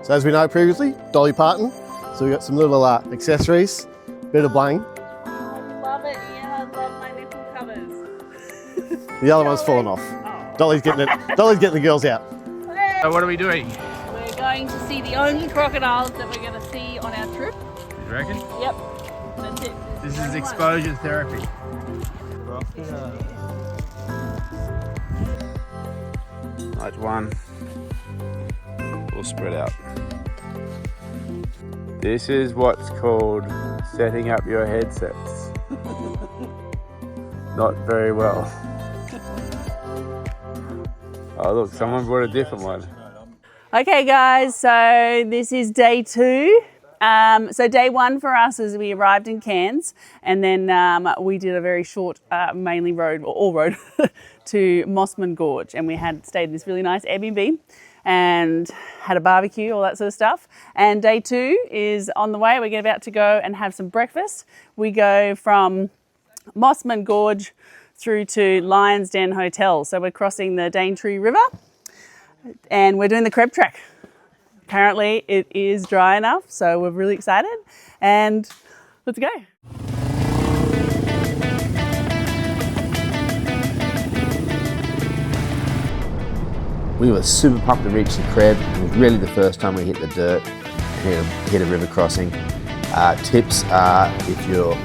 So as we know previously, Dolly Parton. So we got some little accessories, bit of bling. Love it, Ian. I love my nipple covers. The other one's fallen off. Dolly's getting the girls out. So what are we doing? We're going to see the only crocodiles that we're going to see on our trip. You reckon? Yep, that's it. This is exposure therapy. Night one. We'll spread out. This is what's called setting up your headsets. Not very well. Oh look, someone brought a different one. Okay guys, so this is day 2. So day 1 for us is we arrived in Cairns, and then we did a very short, mainly road, or all road, to Mossman Gorge, and we stayed in this really nice Airbnb and had a barbecue, all that sort of stuff. And day 2 is on the way. We're about to go and have some breakfast. We go from Mossman Gorge through to Lions Den Hotel. So we're crossing the Daintree River and we're doing the Creb Track. Apparently it is dry enough, so we're really excited, and let's go. We were super pumped to reach the Creb. It was really the first time we hit the dirt and hit a river crossing. Tips are, if you're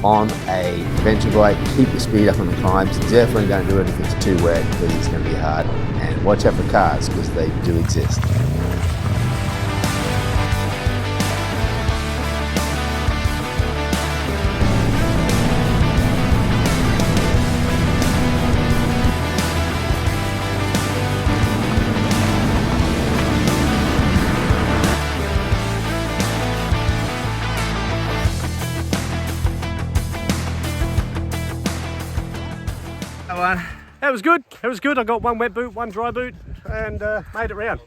on a adventure bike, keep the speed up on the climbs. Definitely don't do it if it's too wet, because it's going to be hard. And watch out for cars, because they do exist. It was good. It was good. I got one wet boot, one dry boot, and made it round.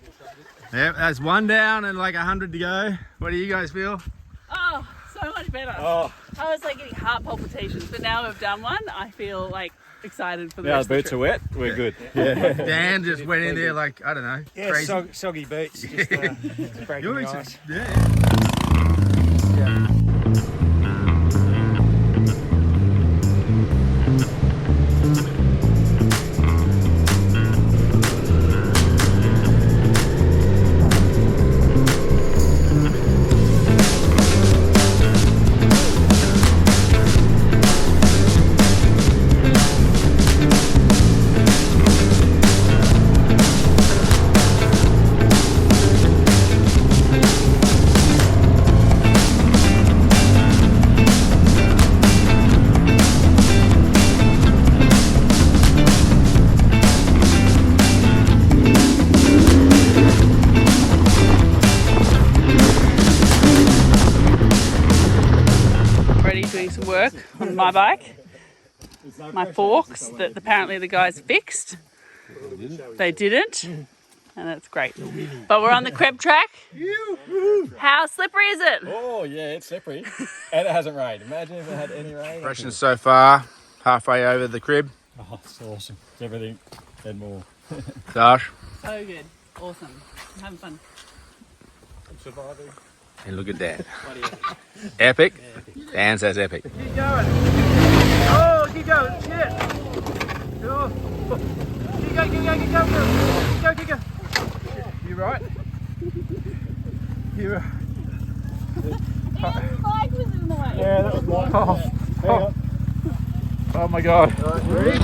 Yep, that's one down and like 100 to go. What do you guys feel? Oh, so much better. Oh. I was like getting heart palpitations, but now we've done one, I feel like excited for the Now rest the of boots the are trip. wet. We're good. Yeah. Dan just went in there like, I don't know, Yeah, crazy. soggy boots, just breaking You're the into- ice. yeah. Doing some work on my bike, my forks that apparently the guys fixed. They didn't, and that's great. But we're on the Creb Track. How slippery is it? Oh yeah, it's slippery. And it hasn't rained. Imagine if it had any rain. Impressions so far, halfway over the Creb. Oh, it's awesome. It's everything and more. Sarsh. So good. Awesome. I'm having fun. I'm surviving. And look at Dan. Epic. Dan says epic. Keep going. Oh, keep going. Shit. Oh. Keep going, keep going, keep going. Keep going, keep going. You right? You right? Ian's bike was in the way. Yeah, that was mine. Oh my God. Ready?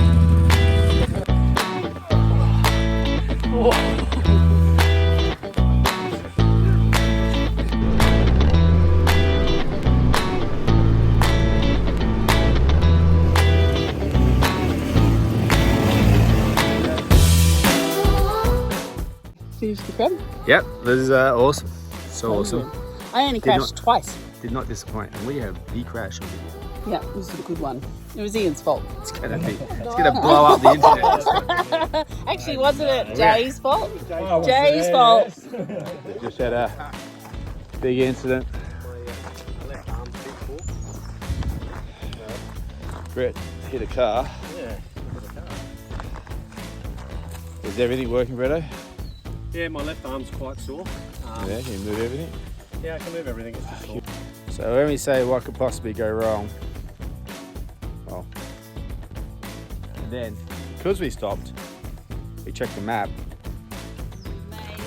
Finish the Creb. Yep, this is awesome. So awesome. I only crashed twice. Did not disappoint. And we have the crash on video. Yeah, it was a good one. It was Ian's fault. It's gonna blow up the internet. Actually, wasn't it Jay's fault? Jay's fault. Just had a big incident. Brett hit a car. Is everything working, Bretto? Yeah, my left arm's quite sore. Yeah, can you move everything? Yeah, I can move everything. It's just cool. So when we say what could possibly go wrong, well, and then because we stopped, we checked the map,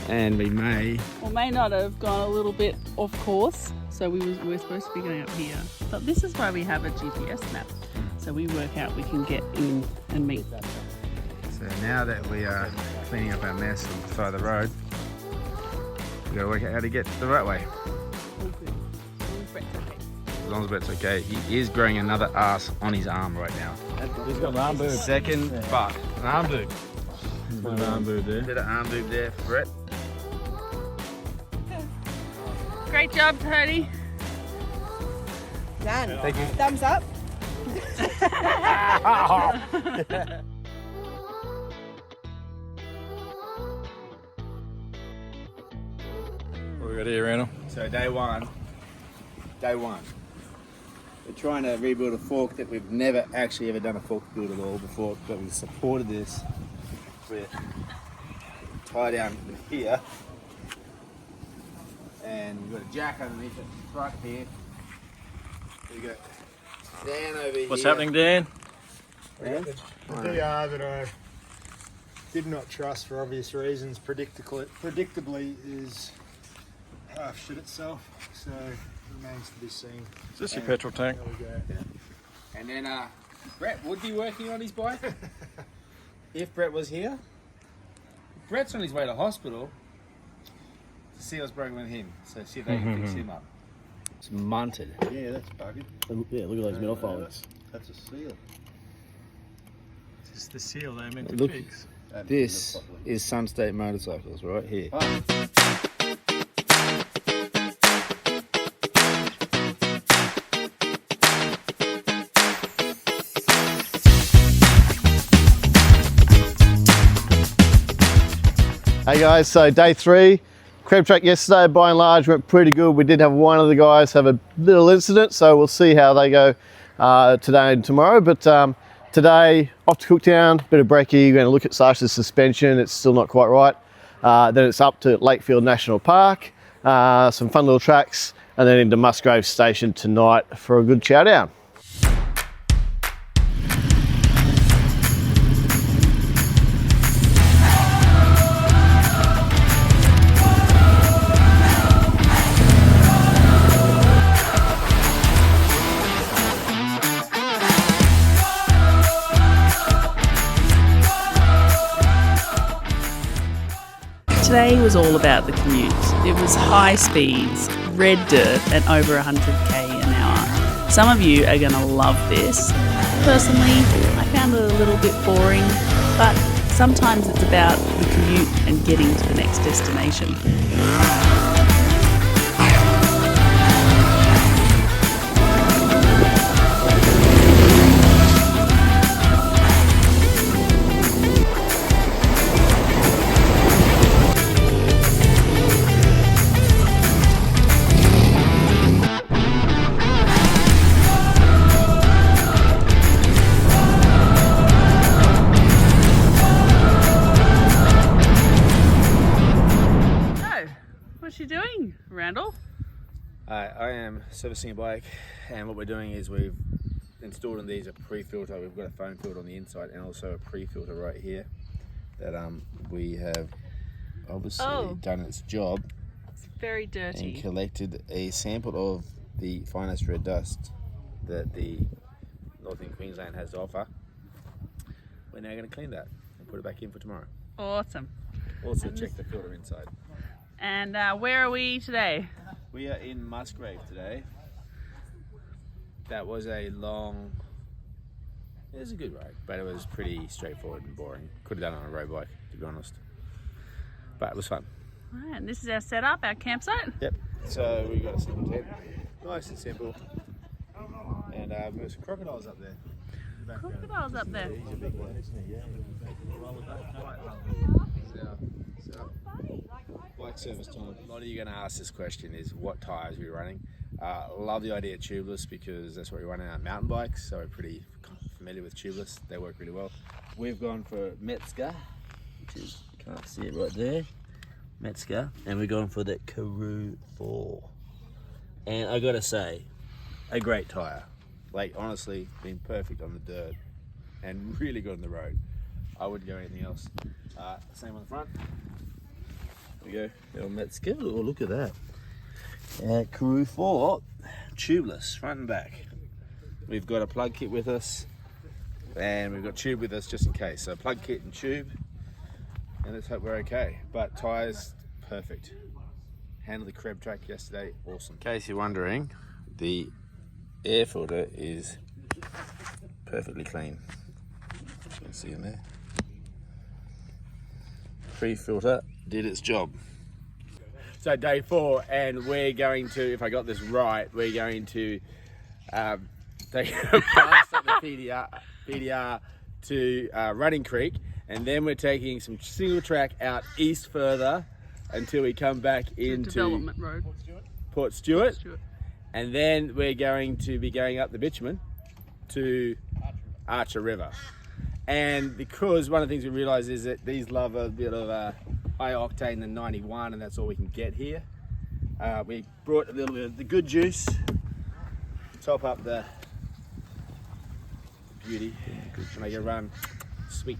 and we may or may not have gone a little bit off course. So we're supposed to be going up here. But this is why we have a GPS map. So we work out we can get in and meet. So now that we are cleaning up our mess on the side of the road, we got to work out how to get the right way. As long as Brett's okay. He is growing another arse on his arm right now. He's got an arm boob. Second butt. An arm boob. Got an arm boob there. Bit of arm boob there for Brett. Great job, Toni. Done. Thank you. Thumbs up. What we got here, Randall? So day one, we're trying to rebuild a fork that we've never actually ever done a fork build at all before, but we've supported this with tie down here, and we've got a jack underneath it right here. We got Dan over here. What's happening, Dan? Dan? The DR that I did not trust for obvious reasons predictably is half shit itself, so it remains to be seen. Is this your petrol tank? There we go. And then Brett would be working on his bike if Brett was here. Brett's on his way to hospital to see what's broken with him, so see if they can fix him up. It's munted. Yeah, that's buggered. Yeah, look at those metal filings. That's a seal. This is the seal they meant to Look. fix. This is Sunstate Motorcycles right here. Hey guys, so day 3, Creb track yesterday by and large went pretty good. We did have one of the guys have a little incident, so we'll see how they go today and tomorrow. But today, off to Cooktown, bit of brekkie, we're going to look at Sarsha's suspension, it's still not quite right. Then it's up to Lakefield National Park, some fun little tracks, and then into Musgrave Station tonight for a good chow down. Today was all about the commute. It was high speeds, red dirt and over 100k an hour. Some of you are going to love this. Personally, I found it a little bit boring, but sometimes it's about the commute and getting to the next destination. What's you doing, Randall? I am servicing a bike, and what we're doing is we've installed in these a pre-filter. We've got a foam filter on the inside and also a pre-filter right here that we have obviously done its job. It's very dirty. And collected a sample of the finest red dust that the Northern Queensland has to offer. We're now going to clean that and put it back in for tomorrow. Awesome. Also check the filter inside. And where are we today? We are in Musgrave today. That was it was a good ride, but it was pretty straightforward and boring. Could have done it on a road bike, to be honest. But it was fun. All right, and this is our setup, our campsite. Yep. So we got a simple tent, nice and simple. And we've got some crocodiles up there. Crocodiles up there. He's a big one, isn't he? Yeah. Bike service time. A lot of you are going to ask this question is what tyres are we running? Love the idea of tubeless because that's what we run on our mountain bikes, so we're pretty familiar with tubeless. They work really well. We've gone for Metzger, which is, you can't see it right there. Metzger, and we're going for the Karoo 4. And I gotta say, a great tyre. Like, honestly, been perfect on the dirt and really good on the road. I wouldn't go anything else. Same on the front. There we go, little Metzger. Oh, look at that. Karoo 4, tubeless, front and back. We've got a plug kit with us, and we've got tube with us just in case. So plug kit and tube, and let's hope we're okay. But tyres, perfect. Handled the Creb track yesterday, awesome. In case you're wondering, the air filter is perfectly clean. You can see in there. Pre-filter did its job. So day 4, and we're going to, if I got this right, we're going to take a pass at the PDR to Running Creek, and then we're taking some single track out east further until we come back into Development Road. Port Stewart. And then we're going to be going up the bitumen to Archer River. And because one of the things we realise is that these love a bit of a higher octane than 91, and that's all we can get here. We brought a little bit of the good juice to top up the beauty to make it run sweet.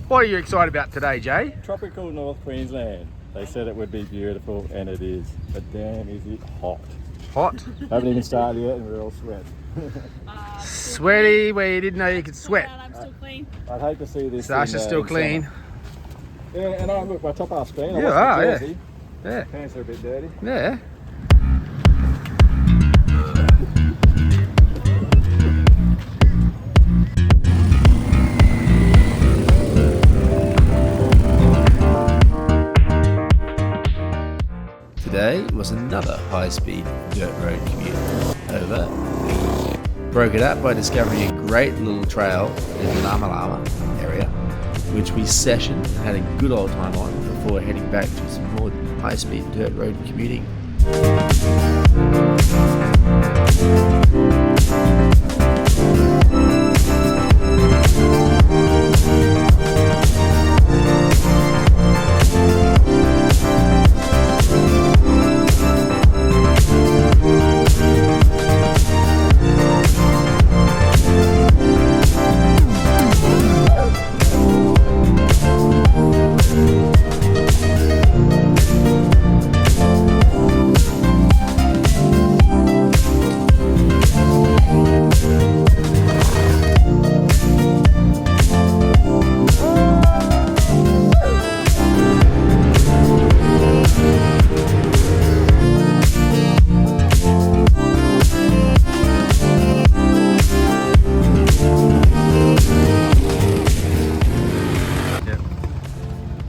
What are you excited about today, Jay? Tropical North Queensland. They said it would be beautiful, and it is. But damn, is it hot. Hot? Haven't even started yet, and we're all sweat. Sweaty where you didn't know you could sweat. I'm still clean. I'd hate to see this. Sarsha's still clean. Summer. Yeah, and I look, my top half's clean. You are, yeah. Yeah. Pants are a bit dirty. Yeah. Today was another high-speed dirt road commute over. We broke it up by discovering a great little trail in the Lama Lama area, which we sessioned and had a good old time on before heading back to some more high-speed dirt road commuting.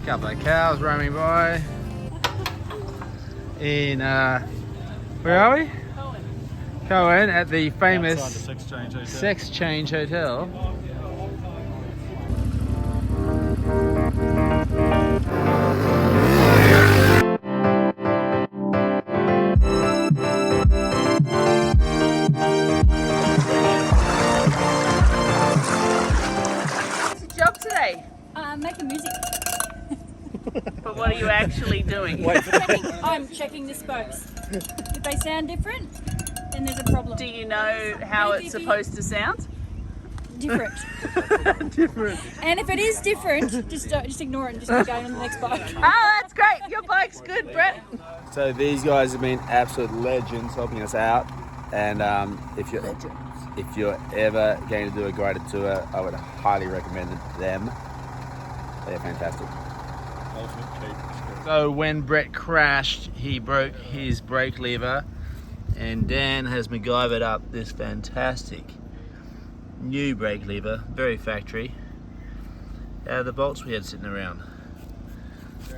Couple of cows roaming by in where are we? Cohen at the famous Sex Change Hotel. What's your job today? Making music. But what are you actually doing? I'm checking the spokes. If they sound different, then there's a problem. Do you know how it's supposed to sound? Different. Different. And if it is different, just ignore it and just keep going on the next bike. Ah, that's great. Your bike's good, Brett. So these guys have been absolute legends helping us out, and if you're ever going to do a guided tour, I would highly recommend them. They're fantastic. So when Brett crashed, he broke his brake lever, and Dan has MacGyvered up this fantastic new brake lever, very factory, out of the bolts we had sitting around.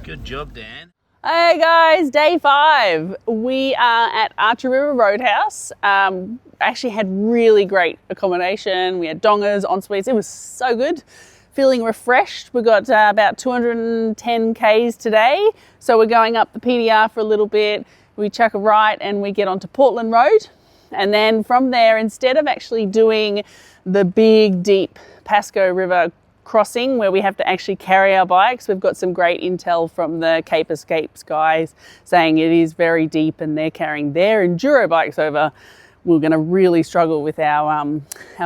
Good job, Dan. Hey guys, day 5. We are at Archer River Roadhouse. Actually had really great accommodation. We had dongers, en-suites. It was so good. Feeling refreshed. We got about 210 Ks today. So we're going up the PDR for a little bit. We chuck a right and we get onto Portland Road. And then from there, instead of actually doing the big, deep Pasco River crossing where we have to actually carry our bikes. We've got some great intel from the Cape Escapes guys saying it is very deep and they're carrying their enduro bikes over. We're going to really struggle with our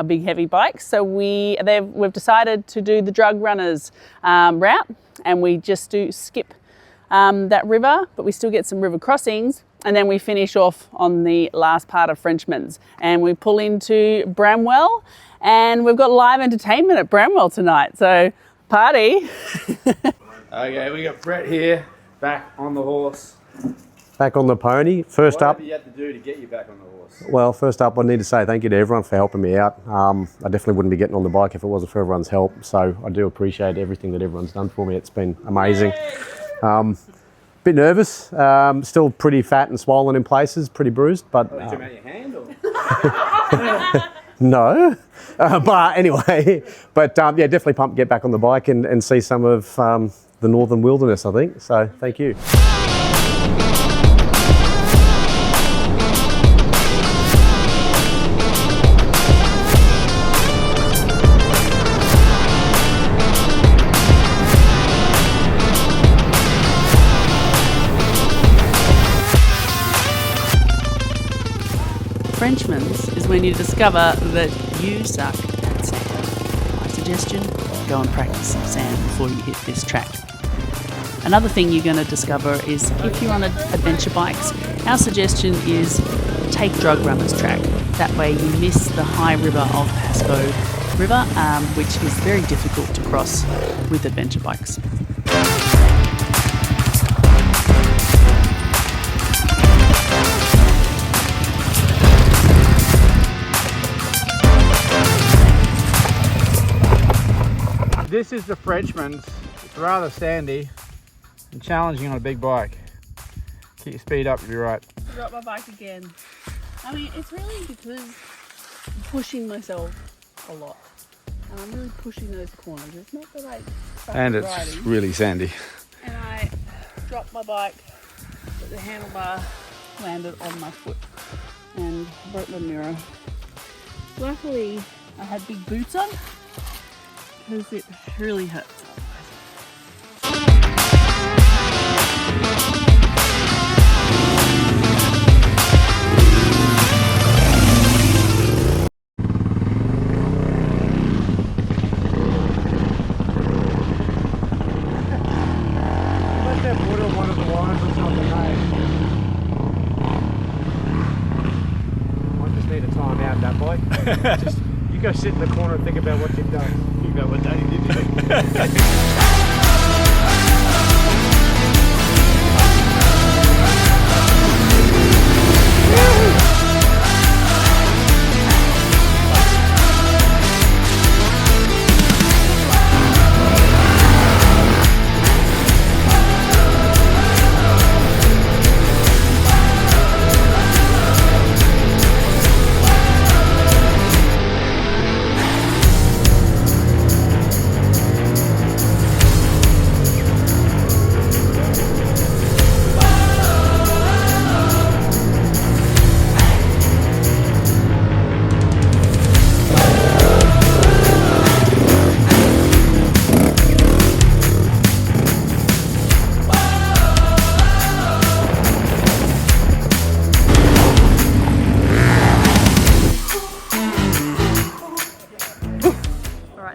big heavy bikes. So we've decided to do the drug runners route, and we just do skip that river, but we still get some river crossings, and then we finish off on the last part of Frenchman's, and we pull into Bramwell, and we've got live entertainment at Bramwell tonight, so party. Okay, we got Brett here, back on the horse. Back on the pony. First up, What have you had to do to get you back on the horse? well, first up, I need to say thank you to everyone for helping me out. I definitely wouldn't be getting on the bike if it wasn't for everyone's help. So I do appreciate everything that everyone's done for me. It's been amazing. Bit nervous, still pretty fat and swollen in places, pretty bruised, but Did you make your hand or? no. But anyway, yeah, definitely pumped to get back on the bike and see some of the northern wilderness, I think. So thank you. Frenchman's is when you discover that you suck at sand. My suggestion, go and practice some sand before you hit this track. Another thing you're going to discover is if you're on adventure bikes, our suggestion is take Drug Runners Track. That way you miss the high river of Pasco River, which is very difficult to cross with adventure bikes. This is the Frenchman's. It's rather sandy and challenging on a big bike. Keep your speed up if you're right. I got my bike again. I mean, it's really because I'm pushing myself a lot. And I'm really pushing those corners. It's not that I suck And at it's riding. really sandy. And I dropped my bike, but the handlebar landed on my foot and broke my mirror. Luckily, I had big boots on because it really hurts. Just you go sit in the corner and think about what you've done. Think about what Daddy did to you.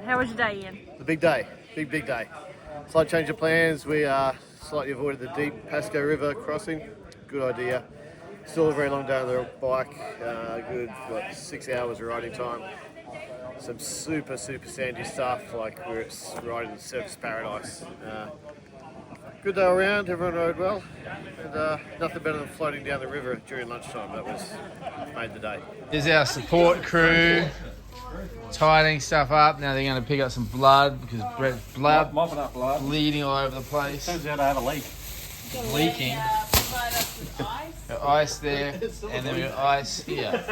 How was your day, Ian? The big day, big day. Slight change of plans. We slightly avoided the deep Pasco River crossing. Good idea. Still a very long day on the bike. Good, 6 hours of riding time. Some super sandy stuff, like we're riding in surface paradise. Good day all around, everyone rode well. And nothing better than floating down the river during lunchtime. That made the day. Here's our support crew. Tidying stuff up. Now they're going to pick up some blood because Brett's blood Mopping up blood. bleeding all over the place. Turns out I have a leak. Leaking. Got ice there, and then we got ice here.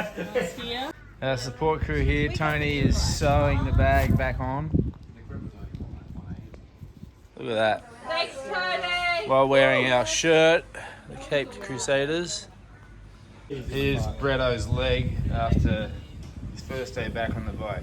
Our support crew here. Toni is sewing the bag back on. Look at that. Thanks, Toni. While wearing our shirt, the Caped Crusaders. Here's Bretto's leg after his first day back on the bike.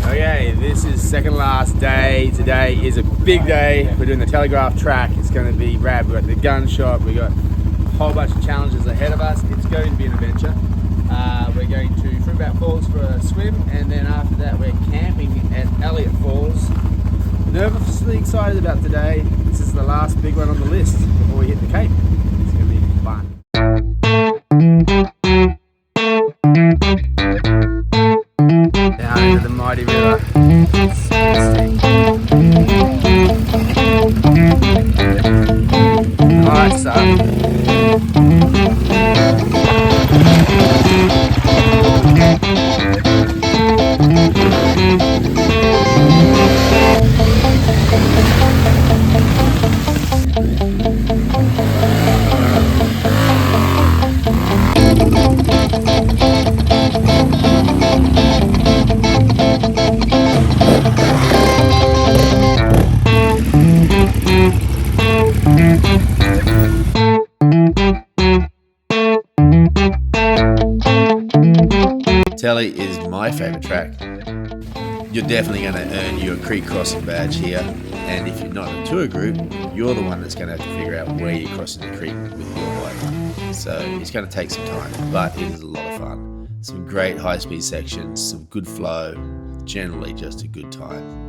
Okay, this is second last day. Today is a big day. We're doing the Telegraph Track. It's going to be rad. We've got the gun shop. We've got a whole bunch of challenges ahead of us. It's going to be an adventure. We're going to Fruitbat Falls for a swim, and then after that we're camping at Elliott Falls. Nervously excited about today. This is the last big one on the list before we hit the Cape. It's going to be fun. Down into the mighty river. Lights up. Telly is my favourite track. You're definitely going to earn your creek crossing badge here, and if you're not in a tour group, you're the one that's going to have to figure out where you're crossing the creek with your bike. So it's going to take some time, but it is a lot of fun. Some great high-speed sections, some good flow, generally just a good time.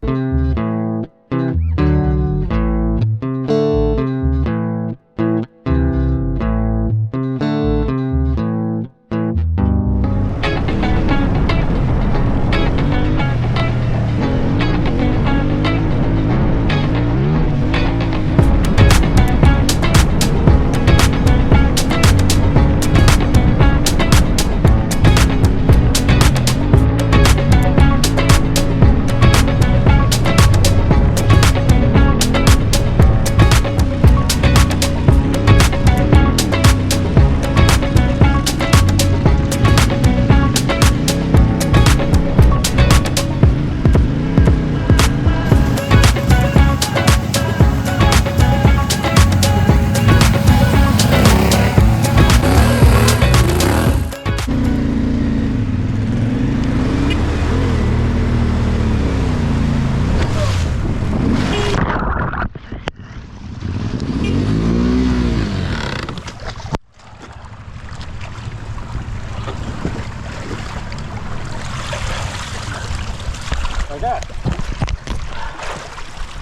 Okay.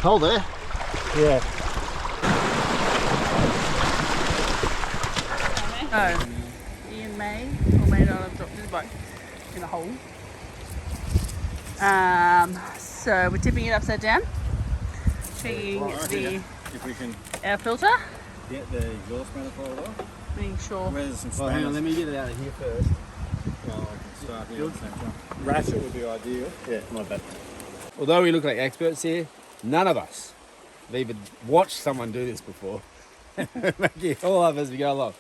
Hold there. Yeah. Oh, Ian may or may not have dropped his bike in a hole. So we're tipping it upside down, checking the If we can air filter, get the exhaust manifold off. making sure. Where's some Well, hang on, let me get it out of here first. Well, I can start here at the same time. Ratchet would be ideal. Yeah, my bad. Although we look like experts here, none of us have even watched someone do this before. Making all of us we go along.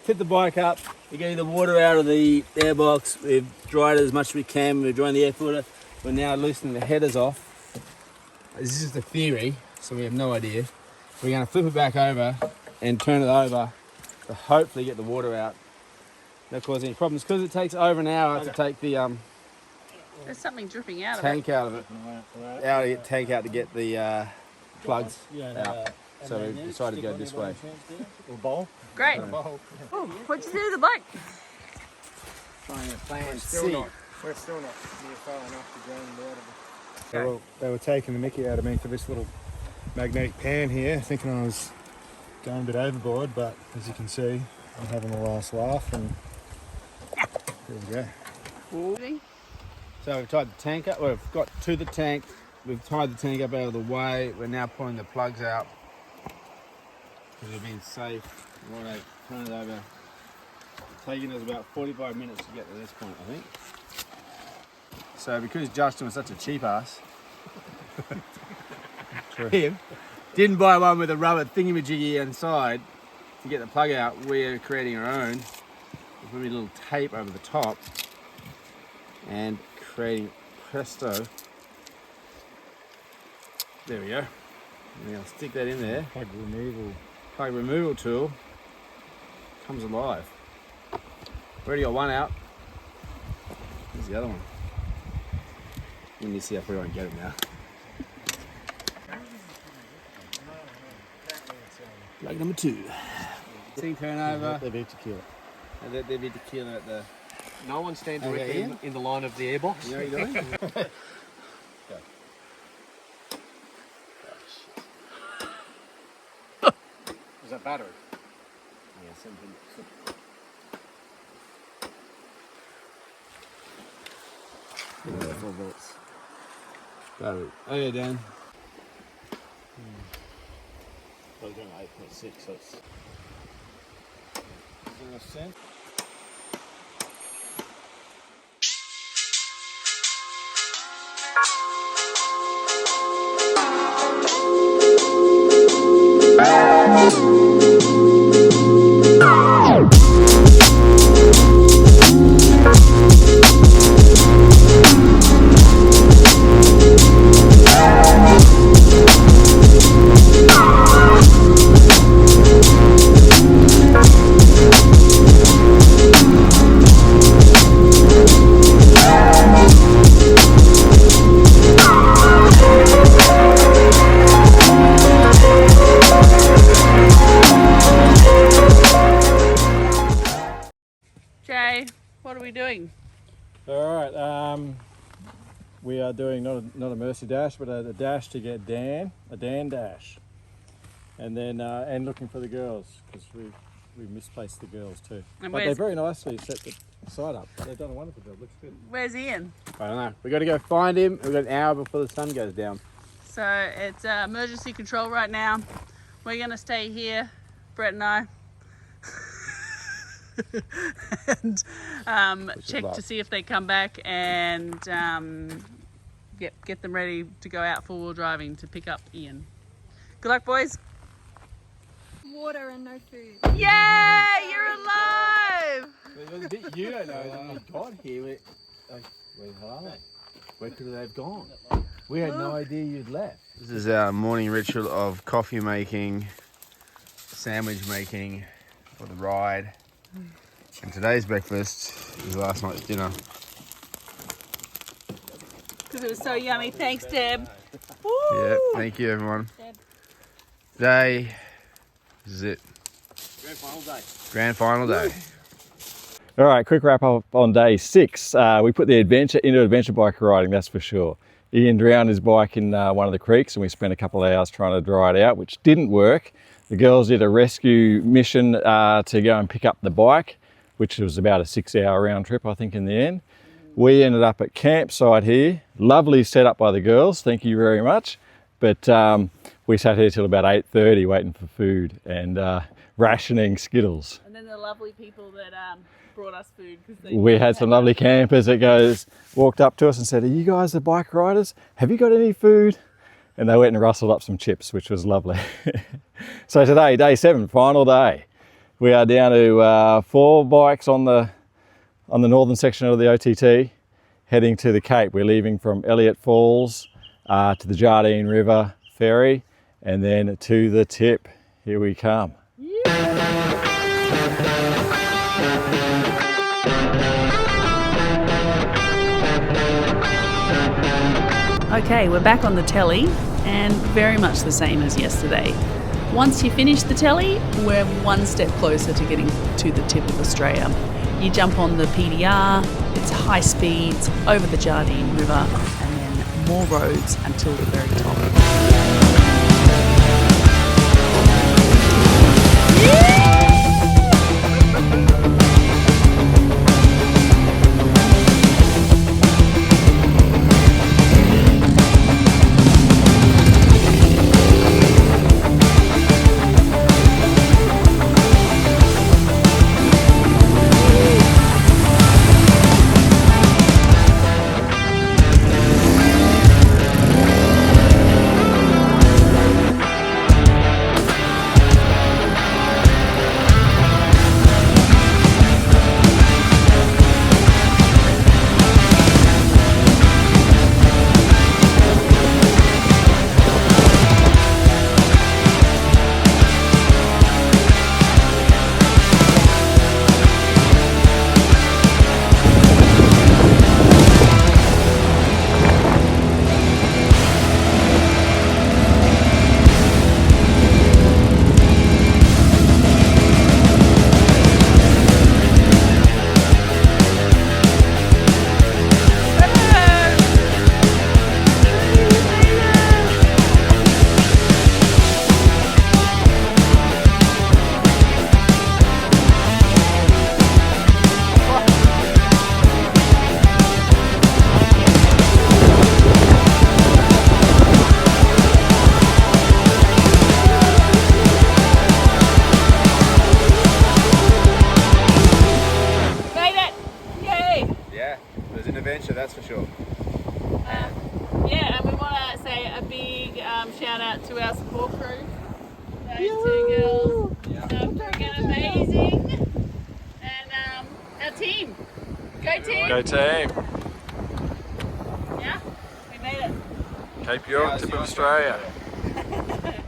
Tip the bike up, we're getting the water out of the airbox, we've dried it as much as we can, we're drying the air filter, we're now loosening the headers off. This is the theory, so we have no idea. We're going to flip it back over and turn it over to hopefully get the water out. Not cause any problems, because it takes over an hour to take the There's something dripping out tank out of it. Tank out to get the plugs out. So we decided to go this way. Or bowl. Great. Oh, what'd you do to the bike? We're still not near far enough to ground out of it. They were taking the mickey out of me for this little magnetic pan here, thinking I was going a bit overboard, but as you can see, I'm having the last laugh, and there we go. So we've tied the tank up, we've got to the tank, we've tied the tank up out of the way, we're now pulling the plugs out because we've been safe. Right, turn it over. It's taking us about 45 minutes to get to this point, I think. So because Justin was such a cheap ass, him, didn't buy one with a rubber thingamajiggy inside to get the plug out, we're creating our own. We're putting a little tape over the top and creating presto. There we go. And I'll stick that in there. Plug removal. Plug removal tool. comes alive. Already got one out. Here's the other one. Let me see if we won't get it now. Leg number 2. Team turnover. They beat tequila. They beat tequila at the... No one stand directly in the line of the airbox. You know what you're doing? Is that battery? Yeah, something. Yeah, 4 volts. Battery. Oh yeah, Dan. Well, you're doing 8.6, so it's... Does that make sense? Jay, what are we doing? All right, we are doing not a Mercy dash, but a dash to get Dan, a Dan dash, and then and looking for the girls because we misplaced the girls too. And but they very nicely set the side up. They've done a wonderful job. Looks good. Where's Ian? I don't know. We got to go find him. We've got an hour before the sun goes down. So it's emergency control right now. We're gonna stay here, Brett and I, and check to see if they come back and get them ready to go out 4-wheel driving to pick up Ian. Good luck, boys. Water and no food. Yeah, you're alive! The bit you don't know is when we got here, where are they? Where could they have gone? We had no idea you'd left. This is our morning ritual of coffee making, sandwich making for the ride. And today's breakfast is last night's dinner. Because it was so yummy. Thanks, Deb. Woo! Yeah, thank you everyone. Today, this is it. Grand final day. Grand final day. All right, quick wrap up on day 6. We put the adventure into adventure bike riding, that's for sure. Ian drowned his bike in one of the creeks and we spent a couple of hours trying to dry it out, which didn't work. The girls did a rescue mission to go and pick up the bike, which was about a 6-hour round trip, I think, in the end. We ended up at campsite here. Lovely setup by the girls, thank you very much. But we sat here till about 8:30 waiting for food and rationing Skittles. And then the lovely people that brought us food. We had some lovely campers that walked up to us and said, "Are you guys the bike riders? Have you got any food?" And they went and rustled up some chips, which was lovely. So today, day 7, final day. We are down to 4 bikes on the northern section of the OTT, heading to the Cape. We're leaving from Elliot Falls to the Jardine River ferry, and then to the tip. Here we come. Okay, we're back on the telly and very much the same as yesterday. Once you finish the telly, we're one step closer to getting to the tip of Australia. You jump on the PDR, it's high speeds over the Jardine River and then more roads until the very top. to our support crew. Those two girls are freaking amazing. And our team. Go team. Go team. Yeah, we made it. Cape York, tip of Australia.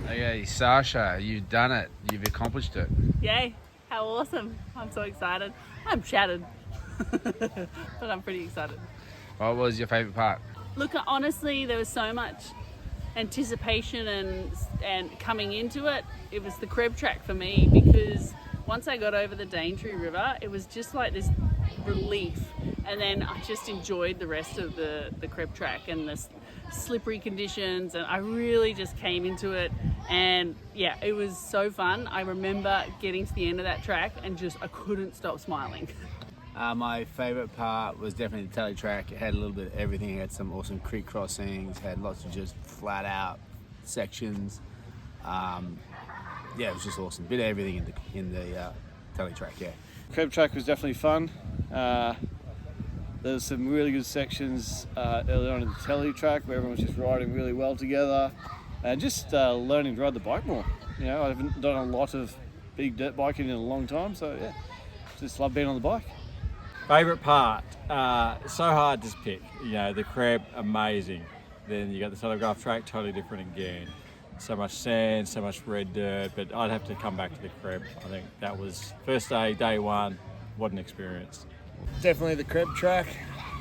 Okay, Sarsha, you've done it. You've accomplished it. Yay, how awesome. I'm so excited. I'm shattered, but I'm pretty excited. What was your favourite part? Look, honestly, there was so much anticipation and coming into it. It was the Creb track for me, because once I got over the Daintree River, it was just like this relief. And then I just enjoyed the rest of the Creb track and the slippery conditions, and I really just came into it. And yeah, it was so fun. I remember getting to the end of that track and I couldn't stop smiling. My favourite part was definitely the Tele track. It had a little bit of everything. It had some awesome creek crossings, had lots of just flat out sections. Yeah, it was just awesome. Bit of everything in the Tele track, yeah. Creb track was definitely fun. There's some really good sections early on in the Tele track where everyone was just riding really well together and just learning to ride the bike more. You know, I haven't done a lot of big dirt biking in a long time, so yeah, just love being on the bike. Favourite part? So hard to pick. You know, the Creb, amazing. Then you got the Telegraph Track, totally different again. So much sand, so much red dirt, but I'd have to come back to the Creb. I think that was first day one, what an experience. Definitely the Creb track.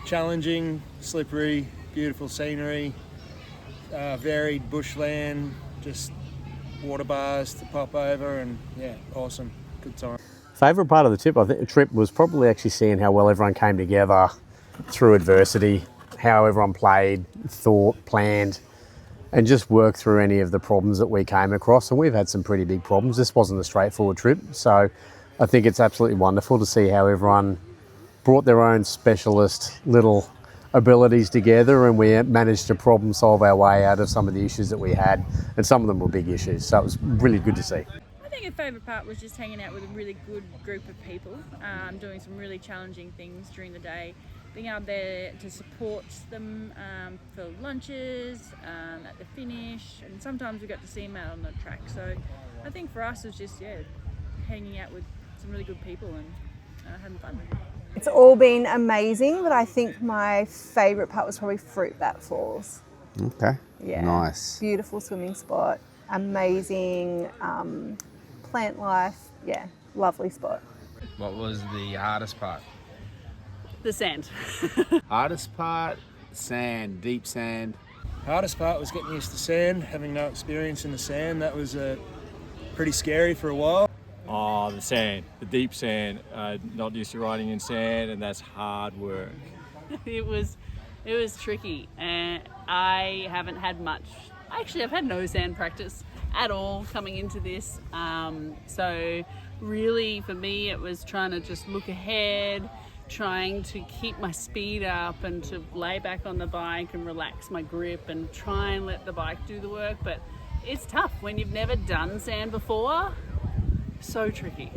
Challenging, slippery, beautiful scenery, varied bushland, just water bars to pop over, and yeah, awesome. Good time. Favourite part of the trip was probably actually seeing how well everyone came together through adversity, how everyone played, thought, planned, and just worked through any of the problems that we came across. And we've had some pretty big problems. This wasn't a straightforward trip, so I think it's absolutely wonderful to see how everyone brought their own specialist little abilities together, and we managed to problem solve our way out of some of the issues that we had, and some of them were big issues, so it was really good to see. I think a favourite part was just hanging out with a really good group of people, doing some really challenging things during the day, being out there to support them for lunches, at the finish, and sometimes we got to see them out on the track. So I think for us it was just, yeah, hanging out with some really good people and having fun. It's all been amazing, but I think my favourite part was probably Fruit Bat Falls. Okay. Yeah. Nice. Beautiful swimming spot, amazing plant life. Yeah, lovely spot. What was the hardest part? The sand. Hardest part, sand, deep sand. Hardest part was getting used to sand, having no experience in the sand. That was pretty scary for a while. Oh, the sand, the deep sand. Not used to riding in sand, and that's hard work. It was tricky, and I haven't had much. Actually, I've had no sand practice at all coming into this. So really for me, it was trying to just look ahead, trying to keep my speed up and to lay back on the bike and relax my grip and try and let the bike do the work. But it's tough when you've never done sand before. So tricky.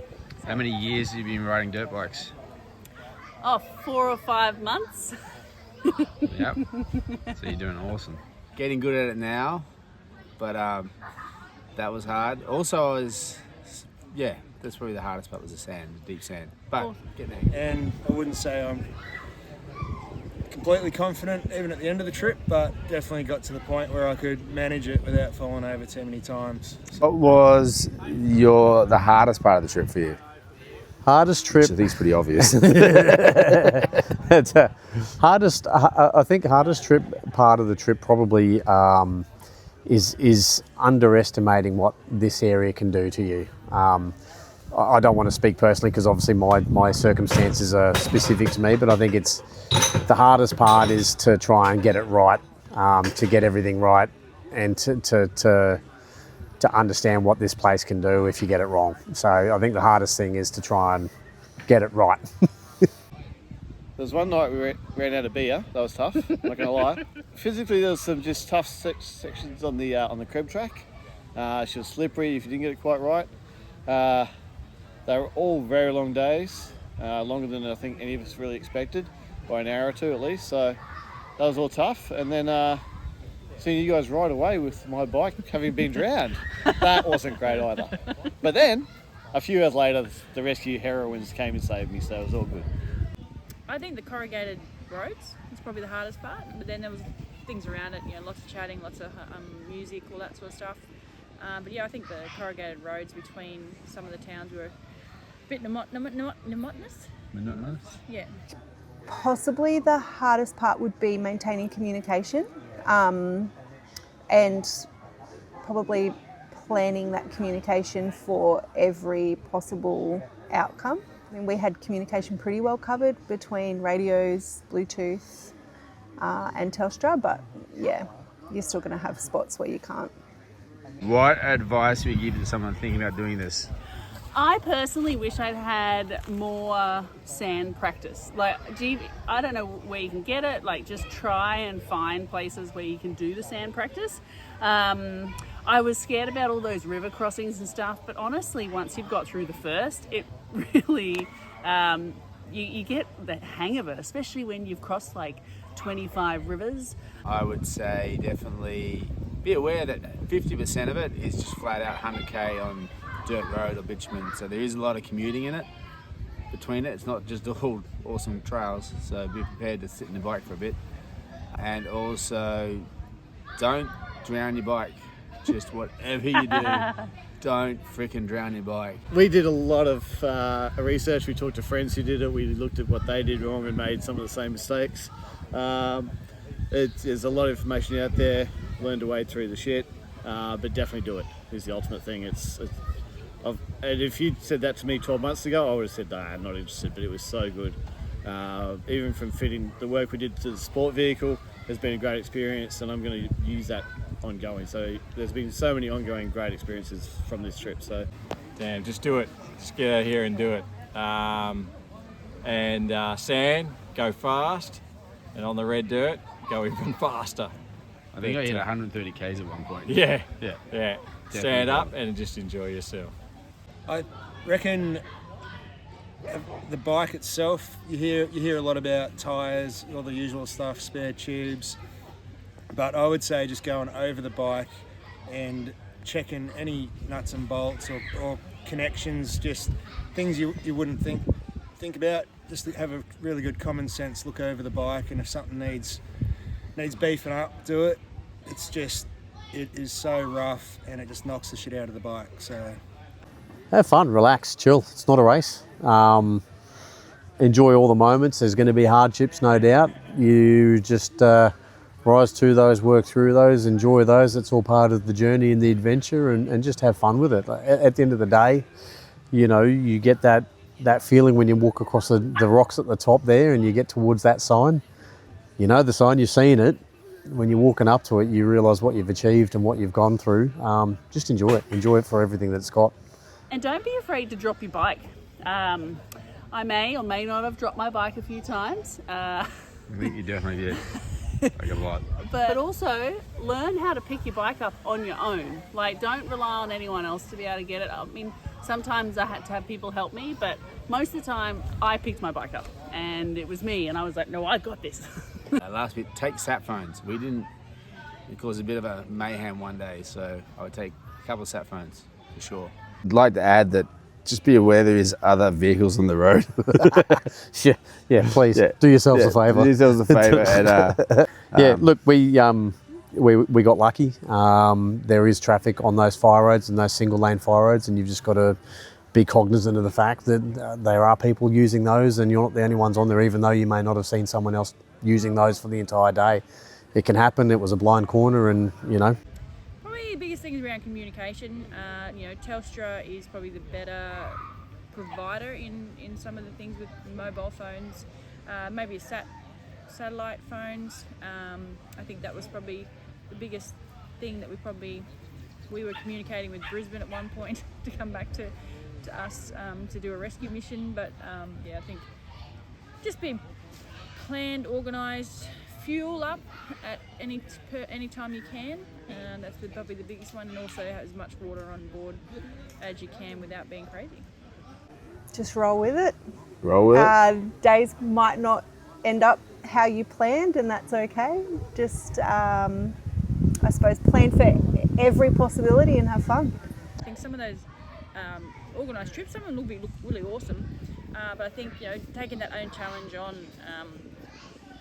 How many years have you been riding dirt bikes? Oh, 4 or 5 months. Yep. So you're doing awesome. Getting good at it now, but that was hard. Also, yeah, that's probably the hardest part was the sand, the deep sand. But getting there. And I wouldn't say I'm completely confident even at the end of the trip, but definitely got to the point where I could manage it without falling over too many times. What was the hardest part of the trip for you? Hardest trip. Which I think is pretty obvious. It's I think hardest trip part of the trip probably is underestimating what this area can do to you. I don't want to speak personally because obviously my circumstances are specific to me, but I think it's the hardest part is to try and get it right, to get everything right, and to understand what this place can do if you get it wrong. So I think the hardest thing is to try and get it right. There was one night we ran out of beer. That was tough, not gonna lie. Physically, there was some just tough sections on the Creb track. She was slippery if you didn't get it quite right. They were all very long days, longer than I think any of us really expected, by an hour or two at least. So that was all tough. And then seeing you guys ride away with my bike having been drowned. That wasn't great either. But then, a few hours later, the rescue heroines came and saved me, so it was all good. I think the corrugated roads is probably the hardest part, but then there was things around it, lots of chatting, lots of music, all that sort of stuff. But yeah, I think the corrugated roads between some of the towns were a bit monotonous. Monotonous? Yeah. Possibly the hardest part would be maintaining communication, and probably planning that communication for every possible outcome. I mean, we had communication pretty well covered between radios, Bluetooth, and Telstra, but yeah, you're still going to have spots where you can't. What advice would you give to someone thinking about doing this? I personally wish I'd had more sand practice. Gee, I don't know where you can get it. Just try and find places where you can do the sand practice. I was scared about all those river crossings and stuff, but honestly, once you've got through the first, it really, you get the hang of it, especially when you've crossed 25 rivers. I would say definitely be aware that 50% of it is just flat out 100k on dirt road or bitumen, so there is a lot of commuting in it between it. It's not just all awesome trails, so be prepared to sit in the bike for a bit. And also, don't drown your bike. Just whatever you do, don't freaking drown your bike. We did a lot of research. We talked to friends who did it. We looked at what they did wrong and made some of the same mistakes. There's a lot of information out there. Learn to wade through the shit, but definitely do it. Is the ultimate thing. And if you'd said that to me 12 months ago, I would have said, nah, I'm not interested, but it was so good. Even from fitting the work we did to the sport vehicle has been a great experience, and I'm going to use that ongoing. So there's been so many ongoing great experiences from this trip. So, Damn, just do it. Just get out here and do it. Sand, go fast, and on the red dirt, go even faster. I think I hit 130 k's at one point. Yeah. Definitely Stand up and just enjoy yourself. I reckon the bike itself, you hear a lot about tyres, all the usual stuff, spare tubes, but I would say just going over the bike and checking any nuts and bolts or connections, just things you wouldn't think about. Just to have a really good common sense look over the bike, and if something needs beefing up, do it. It is so rough and it just knocks the shit out of the bike. So have fun, relax, chill. It's not a race. Enjoy all the moments. There's going to be hardships, no doubt. You just rise to those, work through those, enjoy those. It's all part of the journey and the adventure, and just have fun with it. At the end of the day, you get that feeling when you walk across the rocks at the top there and you get towards that sign. The sign, you've seen it. When you're walking up to it, you realise what you've achieved and what you've gone through. Just enjoy it. Enjoy it for everything that it's got. And don't be afraid to drop your bike. I may or may not have dropped my bike a few times. I think you definitely did. A lot. But also learn how to pick your bike up on your own. Don't rely on anyone else to be able to get it. I mean, sometimes I had to have people help me, but most of the time I picked my bike up and it was me, and I was like, no, I got this. Last bit, take sat phones. We didn't. It caused a bit of a mayhem one day, so I would take a couple of sat phones for sure. I'd like to add that just be aware there is other vehicles on the road. yeah, please do yourselves a favour. Do yourselves a favour. And, look, we got lucky. There is traffic on those fire roads and those single lane fire roads, and you've just got to be cognizant of the fact that there are people using those, and you're not the only ones on there, even though you may not have seen someone else using those for the entire day. It can happen. It was a blind corner, and Probably the biggest thing is around communication. Telstra is probably the better provider in some of the things with mobile phones, maybe satellite phones. I think that was probably the biggest thing that we were communicating with Brisbane at one point to come back to us to do a rescue mission. But I think just be planned, organised, fuel up at any time you can, and that's probably the biggest one, and also have as much water on board as you can without being crazy. Just roll with it. Roll with it. Days might not end up how you planned, and that's okay. Just I suppose, plan for every possibility and have fun. I think some of those organised trips, some of them look really awesome, but I think, you know, taking that own challenge on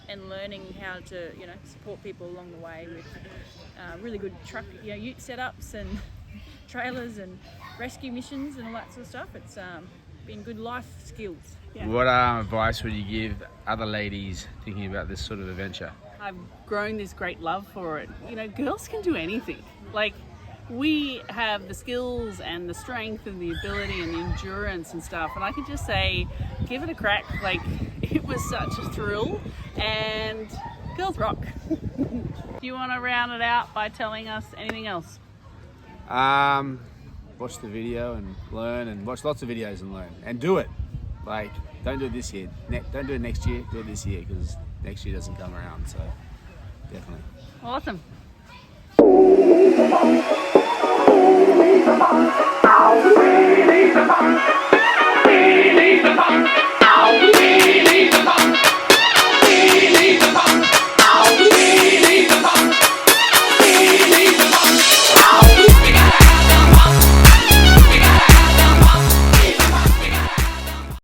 and learning how to, you know, support people along the way with really good truck, you know, ute setups and trailers and rescue missions and all that sort of stuff. It's been good life skills. Yeah. What advice would you give other ladies thinking about this sort of adventure? I've grown this great love for it. You know, girls can do anything. Like, we have the skills and the strength and the ability and the endurance and stuff, and I could just say, give it a crack. Like, it was such a thrill, and girls rock. Do you want to round it out by telling us anything else? Watch the video and learn, and watch lots of videos and learn, and do it. Like, don't do it this year. Don't do it next year. Do it this year, because next year doesn't come around. So, definitely. Awesome.